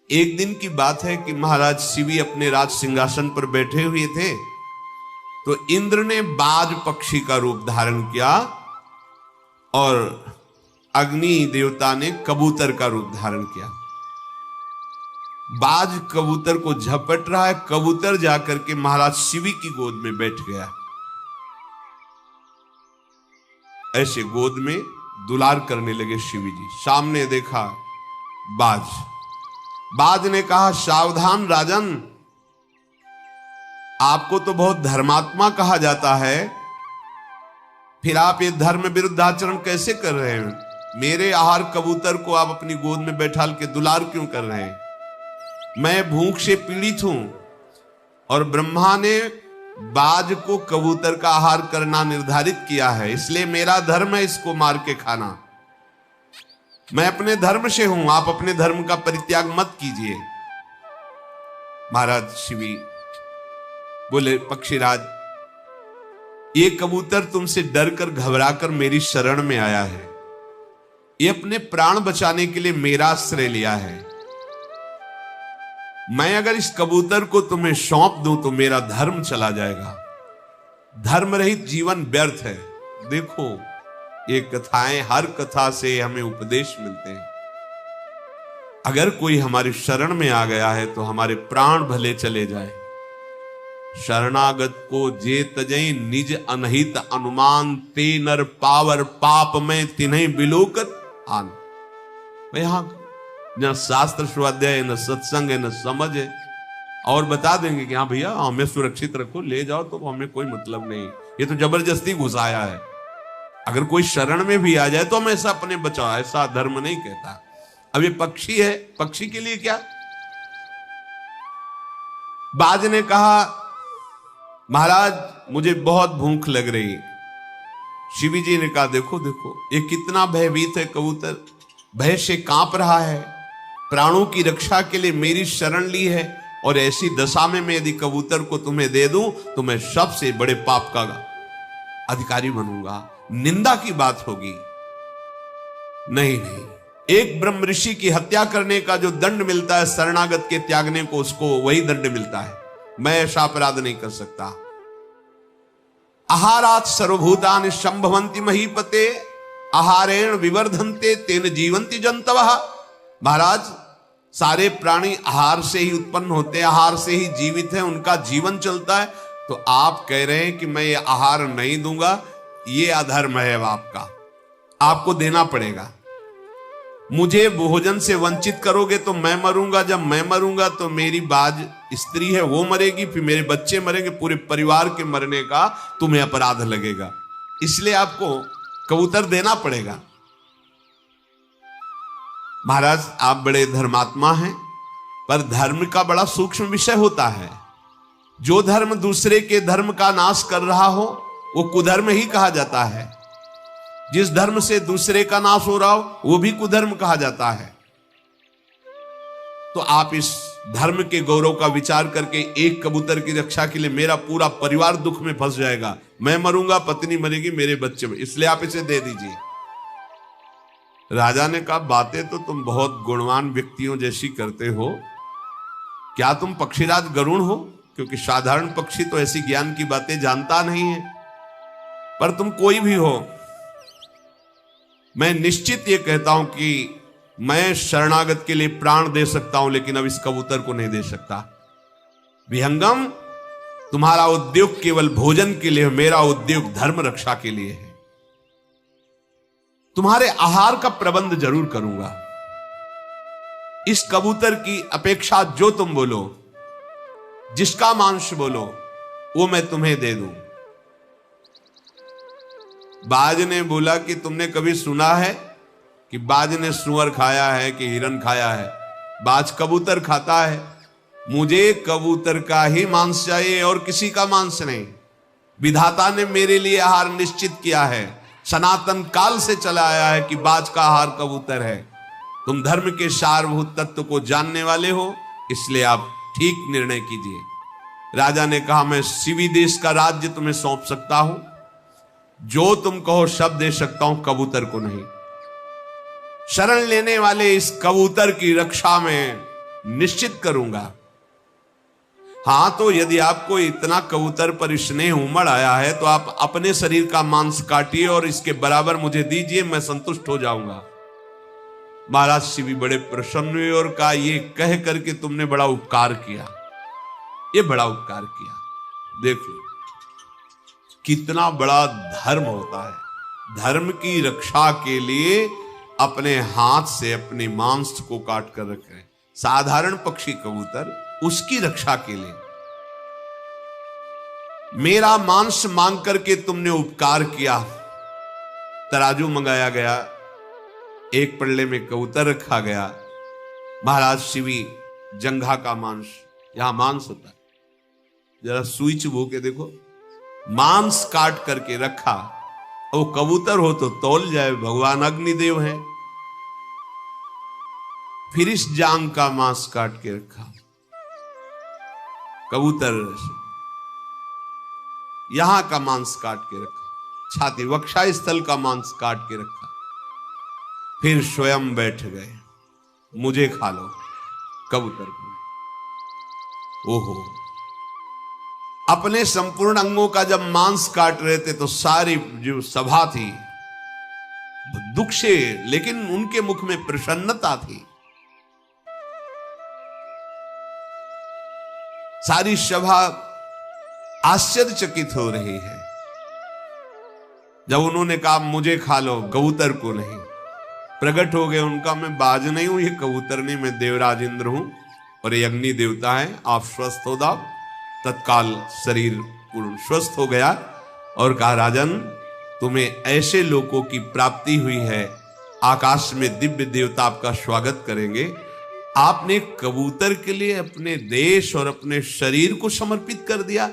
एक दिन की बात है कि महाराज शिवी अपने राज सिंहासन पर बैठे हुए थे, तो इंद्र ने बाज पक्षी का रूप धारण किया और अग्नि देवता ने कबूतर का रूप धारण किया। बाज कबूतर को झपट रहा है, कबूतर जाकर के महाराज शिवी की गोद में बैठ गया। ऐसे गोद में दुलार करने लगे शिवी जी। सामने देखा बाज ने कहा, सावधान राजन, आपको तो बहुत धर्मात्मा कहा जाता है, फिर आप ये धर्म विरुद्ध आचरण कैसे कर रहे हैं? मेरे आहार कबूतर को आप अपनी गोद में बैठाल के दुलार क्यों कर रहे हैं? मैं भूख से पीड़ित हूं और ब्रह्मा ने बाज को कबूतर का आहार करना निर्धारित किया है, इसलिए मेरा धर्म है इसको मार के खाना। मैं अपने धर्म से हूं, आप अपने धर्म का परित्याग मत कीजिए। महाराज शिवी बोले, पक्षीराज, ये कबूतर तुमसे डर कर घबरा कर मेरी शरण में आया है, ये अपने प्राण बचाने के लिए मेरा आश्रय लिया है। मैं अगर इस कबूतर को तुम्हें सौंप दूं तो मेरा धर्म चला जाएगा। धर्म रहित जीवन व्यर्थ है। देखो, ये कथाएं, हर कथा से हमें उपदेश मिलते हैं। अगर कोई हमारी शरण में आ गया है तो हमारे प्राण भले चले जाए। शरणागत को जे तजई निज अनहित अनुमान, ते नर पावर पाप में तिन्हें बिलोकत आन। यहां न शास्त्र स्वाध्याय, न सत्संग है, न समझ है, और बता देंगे कि हाँ भैया हमें सुरक्षित रखो, ले जाओ, तो हमें कोई मतलब नहीं, ये तो जबरदस्ती घुसाया है। अगर कोई शरण में भी आ जाए तो हम ऐसा अपने बचाओ, ऐसा धर्म नहीं कहता। अब ये पक्षी है, पक्षी के लिए क्या? बाज ने कहा, महाराज मुझे बहुत भूख लग रही। शिवी जी ने कहा, देखो देखो ये कितना भयभीत है कबूतर, भय से कांप रहा है, प्राणों की रक्षा के लिए मेरी शरण ली है, और ऐसी दशा में मैं यदि कबूतर को तुम्हें दे दूं तो मैं सबसे बड़े पाप का अधिकारी बनूंगा, निंदा की बात होगी। नहीं नहीं, एक ब्रह्म ऋषि की हत्या करने का जो दंड मिलता है शरणागत के त्यागने को, उसको वही दंड मिलता है। मैं ऐसा अपराध नहीं कर सकता। आहारात सर्वभूतानि संभवन्ति महीपते, आहारेण विवर्धन्ते तेन जीवन्ति जंतवः। महाराज, सारे प्राणी आहार से ही उत्पन्न होते हैं, आहार से ही जीवित हैं, उनका जीवन चलता है। तो आप कह रहे हैं कि मैं ये आहार नहीं दूंगा, ये अधर्म है आपका, आपको देना पड़ेगा। मुझे भोजन से वंचित करोगे तो मैं मरूंगा, जब मैं मरूंगा तो मेरी बाज स्त्री है वो मरेगी, फिर मेरे बच्चे मरेंगे, पूरे परिवार के मरने का तुम्हें अपराध लगेगा, इसलिए आपको कबूतर देना पड़ेगा। महाराज, आप बड़े धर्मात्मा हैं, पर धर्म का बड़ा सूक्ष्म विषय होता है। जो धर्म दूसरे के धर्म का नाश कर रहा हो वो कुधर्म ही कहा जाता है। जिस धर्म से दूसरे का नाश हो रहा हो वो भी कुधर्म कहा जाता है। तो आप इस धर्म के गौरव का विचार करके, एक कबूतर की रक्षा के लिए मेरा पूरा परिवार दुख में फंस जाएगा, मैं मरूंगा, पत्नी मरेगी, मेरे बच्चे, इसलिए आप इसे दे दीजिए। राजा ने कहा, बातें तो तुम बहुत गुणवान व्यक्तियों जैसी करते हो, क्या तुम पक्षीराज गरुण हो? क्योंकि साधारण पक्षी तो ऐसी ज्ञान की बातें जानता नहीं है, पर तुम कोई भी हो, मैं निश्चित ये कहता हूं कि मैं शरणागत के लिए प्राण दे सकता हूं, लेकिन अब इस कबूतर को नहीं दे सकता। विहंगम, तुम्हारा उद्योग केवल भोजन के लिए, मेरा उद्योग धर्म रक्षा के लिए है। तुम्हारे आहार का प्रबंध जरूर करूंगा। इस कबूतर की अपेक्षा जो तुम बोलो, जिसका मांस बोलो, वो मैं तुम्हें दे दूं। बाज ने बोला कि तुमने कभी सुना है कि बाज ने सुअर खाया है कि हिरन खाया है? बाज कबूतर खाता है। मुझे कबूतर का ही मांस चाहिए और किसी का मांस नहीं। विधाता ने मेरे लिए आहार निश्चित किया है, सनातन काल से चला आया है कि बाज का आहार कबूतर है। तुम धर्म के सारभूत तत्व को जानने वाले हो, इसलिए आप ठीक निर्णय कीजिए। राजा ने कहा, मैं शिवी देश का राज्य तुम्हें सौंप सकता हूं, जो तुम कहो सब दे सकता हूं, कबूतर को नहीं। शरण लेने वाले इस कबूतर की रक्षा में निश्चित करूंगा। हां, तो यदि आपको इतना कबूतर पर स्नेह उमड़ आया है तो आप अपने शरीर का मांस काटिए और इसके बराबर मुझे दीजिए, मैं संतुष्ट हो जाऊंगा। महाराज शिव बड़े प्रसन्न हुए और कहा, ये कह करके तुमने बड़ा उपकार किया, ये बड़ा उपकार किया। देख लो कितना बड़ा धर्म होता है। धर्म की रक्षा के लिए अपने हाथ से अपने मांस को काट कर रखे। साधारण पक्षी कबूतर, उसकी रक्षा के लिए मेरा मांस मांग करके तुमने उपकार किया। तराजू मंगाया गया, एक पल्ले में कबूतर रखा गया। महाराज शिवी जंघा का मांस, यहां मांस होता है, जरा सुई चुभो के देखो, मांस काट करके रखा। वो कबूतर हो तो तौल जाए, भगवान अग्निदेव हैं। फिर इस जांग का मांस काट के रखा, कबूतर यहां का मांस काट के रखा, छाती वक्षा स्थल का मांस काट के रखा। फिर स्वयं बैठ गए, मुझे खा लो, कबूतर को। ओहो, अपने संपूर्ण अंगों का जब मांस काट रहे थे तो सारी जो सभा थी दुख से, लेकिन उनके मुख में प्रसन्नता थी। सारी सभा आश्चर्यचकित हो रही है। जब उन्होंने कहा मुझे खा लो, कबूतर को नहीं, प्रकट हो गए उनका, मैं बाज नहीं हूं, ये कबूतर नहीं, मैं देवराज इंद्र हूं और ये अग्नि देवता है, आप स्वस्थ हो जाओ। तत्काल शरीर पूर्ण स्वस्थ हो गया और कहा, राजन तुम्हें ऐसे लोगों की प्राप्ति हुई है, आकाश में दिव्य देवता आपका स्वागत करेंगे। आपने कबूतर के लिए अपने देश और अपने शरीर को समर्पित कर दिया।